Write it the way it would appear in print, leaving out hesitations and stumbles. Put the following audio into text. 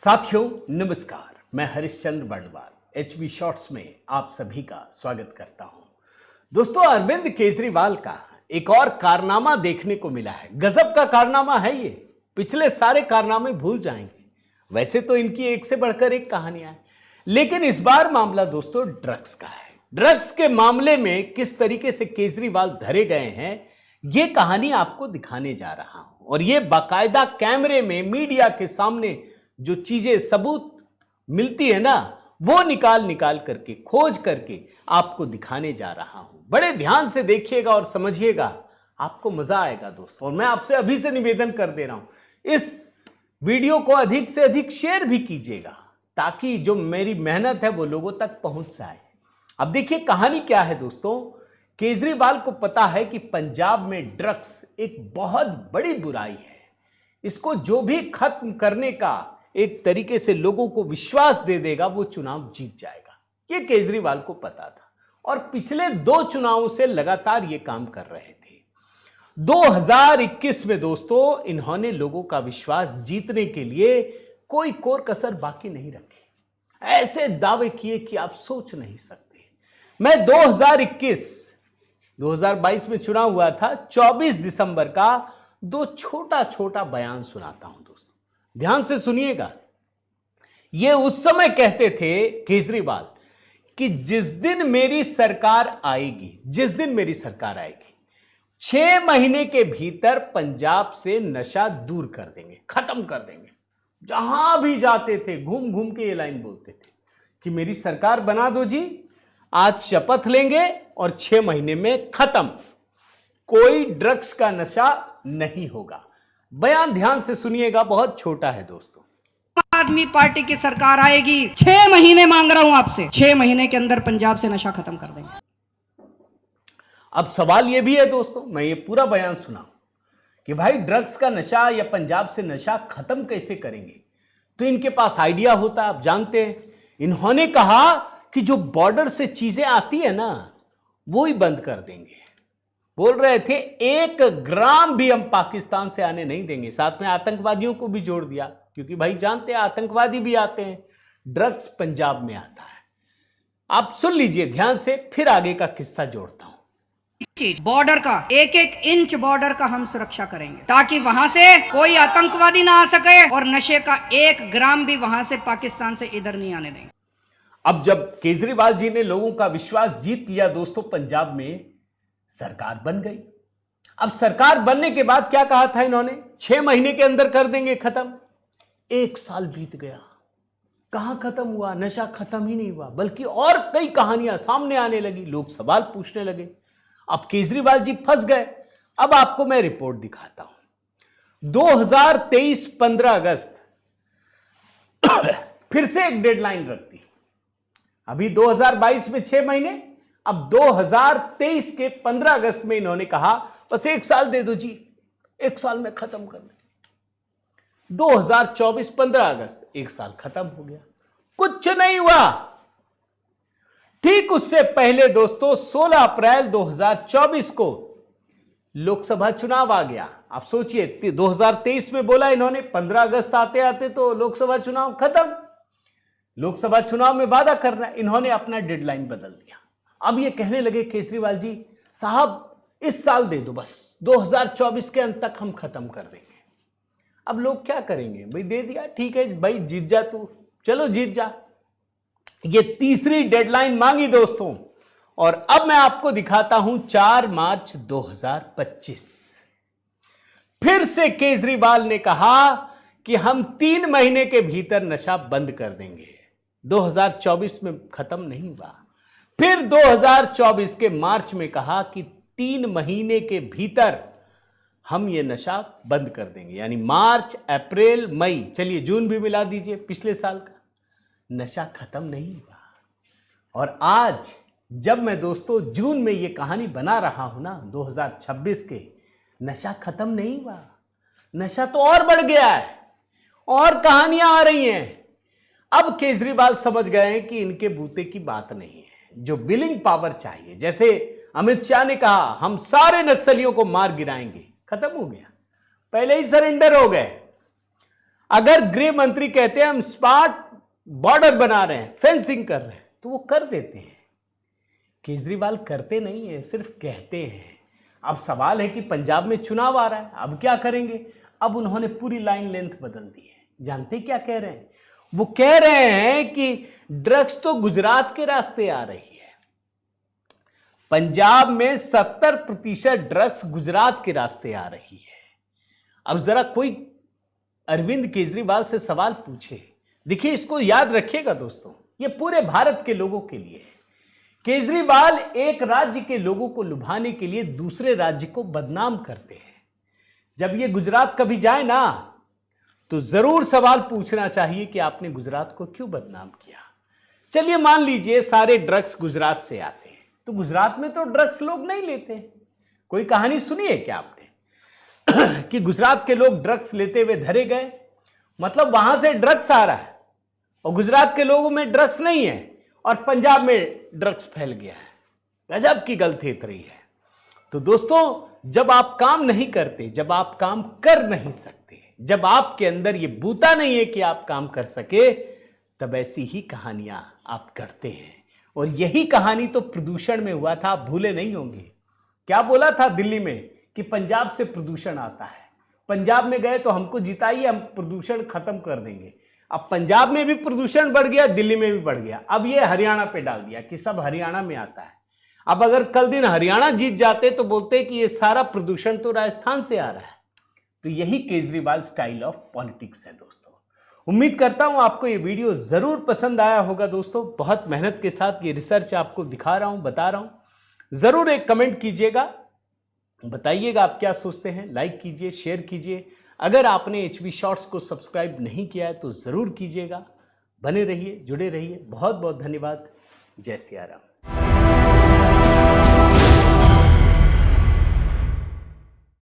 साथियों नमस्कार, मैं हरिश्चंद्र बर्णवाल एचबी शॉर्ट्स में आप सभी का स्वागत करता हूं। दोस्तों, अरविंद केजरीवाल का एक और कारनामा देखने को मिला है। गजब का कारनामा है ये। पिछले सारे कारनामे भूल जाएंगे। वैसे तो इनकी एक से बढ़कर एक कहानियां हैं, लेकिन इस बार मामला दोस्तों ड्रग्स का है। ड्रग्स के मामले में किस तरीके से केजरीवाल धरे गए हैं, ये कहानी आपको दिखाने जा रहा हूं। और ये बाकायदा कैमरे में मीडिया के सामने जो चीजें सबूत मिलती है ना, वो निकाल करके खोज करके आपको दिखाने जा रहा हूं। बड़े ध्यान से देखिएगा और समझिएगा, आपको मजा आएगा दोस्तों। और मैं आपसे अभी से निवेदन कर दे रहा हूं, इस वीडियो को अधिक से अधिक शेयर भी कीजिएगा, ताकि जो मेरी मेहनत है वो लोगों तक पहुंच जाए। अब देखिए कहानी क्या है दोस्तों। केजरीवाल को पता है कि पंजाब में ड्रग्स एक बहुत बड़ी बुराई है। इसको जो भी खत्म करने का एक तरीके से लोगों को विश्वास दे देगा, वो चुनाव जीत जाएगा। ये केजरीवाल को पता था और पिछले 2 चुनावों से लगातार ये काम कर रहे थे। 2021 में दोस्तों इन्होंने लोगों का विश्वास जीतने के लिए कोई कोर कसर बाकी नहीं रखी। ऐसे दावे किए कि आप सोच नहीं सकते। मैं 2022 में चुनाव हुआ था, 24 दिसंबर का 2 छोटा छोटा बयान सुनाता हूं दोस्तों, ध्यान से सुनिएगा। ये उस समय कहते थे केजरीवाल कि जिस दिन मेरी सरकार आएगी, 6 महीने के भीतर पंजाब से नशा दूर कर देंगे, खत्म कर देंगे। जहां भी जाते थे घूम घूम के ये लाइन बोलते थे कि मेरी सरकार बना दो जी, आज शपथ लेंगे और 6 महीने में खत्म, कोई ड्रग्स का नशा नहीं होगा। बयान ध्यान से सुनिएगा, बहुत छोटा है दोस्तों। आदमी पार्टी की सरकार आएगी, 6 महीने मांग रहा हूं आपसे, 6 महीने के अंदर पंजाब से नशा खत्म कर देंगे। अब सवाल यह भी है दोस्तों, मैं ये पूरा बयान सुनाऊं कि भाई ड्रग्स का नशा या पंजाब से नशा खत्म कैसे करेंगे। तो इनके पास आइडिया होता, आप जानते हैं। इन्होंने कहा कि जो बॉर्डर से चीजें आती है ना, वो ही बंद कर देंगे। बोल रहे थे 1 ग्राम भी हम पाकिस्तान से आने नहीं देंगे। साथ में आतंकवादियों को भी जोड़ दिया, क्योंकि भाई जानते हैं आतंकवादी भी आते हैं। ड्रग्स पंजाब में आता है। आप सुन लीजिए ध्यान से, फिर आगे का किस्सा जोड़ता हूं। बॉर्डर का 1-1 इंच बॉर्डर का हम सुरक्षा करेंगे, ताकि वहां से कोई आतंकवादी ना आ सके और नशे का 1 ग्राम भी वहां से पाकिस्तान से इधर नहीं आने देंगे। अब जब केजरीवाल जी ने लोगों का विश्वास जीत लिया दोस्तों, पंजाब में सरकार बन गई। अब सरकार बनने के बाद क्या कहा था इन्होंने, 6 महीने के अंदर कर देंगे खत्म। 1 साल बीत गया, कहां खत्म हुआ? नशा खत्म ही नहीं हुआ, बल्कि और कई कहानियां सामने आने लगी। लोग सवाल पूछने लगे। अब केजरीवाल जी फंस गए। अब आपको मैं रिपोर्ट दिखाता हूं। 2023 15 अगस्त फिर से एक डेडलाइन रख दी। अभी 2022 में 6 महीने, अब 2023 के 15 अगस्त में इन्होंने कहा बस 1 साल दे दो जी, 1 साल में खत्म कर दें। 2024 15 अगस्त 1 साल खत्म हो गया, कुछ नहीं हुआ। ठीक उससे पहले दोस्तों 16 अप्रैल 2024 को लोकसभा चुनाव आ गया। आप सोचिए, 2023 में बोला इन्होंने, 15 अगस्त आते आते तो लोकसभा चुनाव खत्म। लोकसभा चुनाव में वादा करना, इन्होंने अपना डेडलाइन बदल दिया। अब ये कहने लगे केजरीवाल जी साहब इस साल दे दो, बस 2024 के अंत तक हम खत्म कर देंगे। अब लोग क्या करेंगे भाई, दे दिया ठीक है भाई, जीत जा तू, चलो जीत जा। ये तीसरी डेडलाइन मांगी दोस्तों। और अब मैं आपको दिखाता हूं 4 मार्च 2025। फिर से केजरीवाल ने कहा कि हम 3 महीने के भीतर नशा बंद कर देंगे। 2024 में खत्म नहीं हुआ। फिर 2024 के मार्च में कहा कि 3 महीने के भीतर हम ये नशा बंद कर देंगे। यानी मार्च, अप्रैल, मई, चलिए जून भी मिला दीजिए, पिछले साल का नशा खत्म नहीं हुआ। और आज जब मैं दोस्तों जून में ये कहानी बना रहा हूं ना 2026 के, नशा खत्म नहीं हुआ, नशा तो और बढ़ गया है और कहानियां आ रही हैं। अब केजरीवाल समझ गए हैं कि इनके बूते की बात नहीं है। जो विलिंग पावर चाहिए, जैसे अमित शाह ने कहा हम सारे नक्सलियों को मार गिराएंगे, खत्म हो गया, पहले ही सरेंडर हो गए। अगर गृह मंत्री कहते हैं हम स्मार्ट बॉर्डर बना रहे हैं, फेंसिंग कर रहे हैं, तो वो कर देते हैं। केजरीवाल करते नहीं है, सिर्फ कहते हैं। अब सवाल है कि पंजाब में चुनाव आ रहा है, अब क्या करेंगे? अब उन्होंने पूरी लाइन लेंथ बदल दी है। जानते क्या कह रहे हैं? वो कह रहे हैं कि ड्रग्स तो गुजरात के रास्ते आ रही है। पंजाब में 70% ड्रग्स गुजरात के रास्ते आ रही है। अब जरा कोई अरविंद केजरीवाल से सवाल पूछे। देखिए, इसको याद रखिएगा दोस्तों, ये पूरे भारत के लोगों के लिए है। केजरीवाल एक राज्य के लोगों को लुभाने के लिए दूसरे राज्य को बदनाम करते हैं। जब ये गुजरात कभी जाए ना, तो जरूर सवाल पूछना चाहिए कि आपने गुजरात को क्यों बदनाम किया। चलिए मान लीजिए सारे ड्रग्स गुजरात से आते हैं, तो गुजरात में तो ड्रग्स लोग नहीं लेते। कोई कहानी सुनी है क्या आपने कि गुजरात के लोग ड्रग्स लेते हुए धरे गए? मतलब वहां से ड्रग्स आ रहा है और गुजरात के लोगों में ड्रग्स नहीं है और पंजाब में ड्रग्स फैल गया है। गजब की गलथेतरी है। तो दोस्तों, जब आप काम नहीं करते, जब आप काम कर नहीं सकते, जब आपके अंदर ये बूता नहीं है कि आप काम कर सके, तब ऐसी ही कहानियां आप करते हैं। और यही कहानी तो प्रदूषण में हुआ था, आप भूले नहीं होंगे। क्या बोला था दिल्ली में कि पंजाब से प्रदूषण आता है, पंजाब में गए तो हमको जिताइए, हम प्रदूषण खत्म कर देंगे। अब पंजाब में भी प्रदूषण बढ़ गया, दिल्ली में भी बढ़ गया। अब ये हरियाणा पे डाल दिया कि सब हरियाणा में आता है। अब अगर कल दिन हरियाणा जीत जाते तो बोलते कि ये सारा प्रदूषण तो राजस्थान से आ रहा है। तो यही केजरीवाल स्टाइल ऑफ पॉलिटिक्स है दोस्तों। उम्मीद करता हूं आपको ये वीडियो जरूर पसंद आया होगा दोस्तों। बहुत मेहनत के साथ ये रिसर्च आपको दिखा रहा हूं, बता रहा हूं। जरूर एक कमेंट कीजिएगा, बताइएगा आप क्या सोचते हैं। लाइक कीजिए, शेयर कीजिए। अगर आपने HB शॉर्ट्स को सब्सक्राइब नहीं किया है तो जरूर कीजिएगा। बने रहिए, जुड़े रहिए। बहुत बहुत धन्यवाद। जय सिया राम।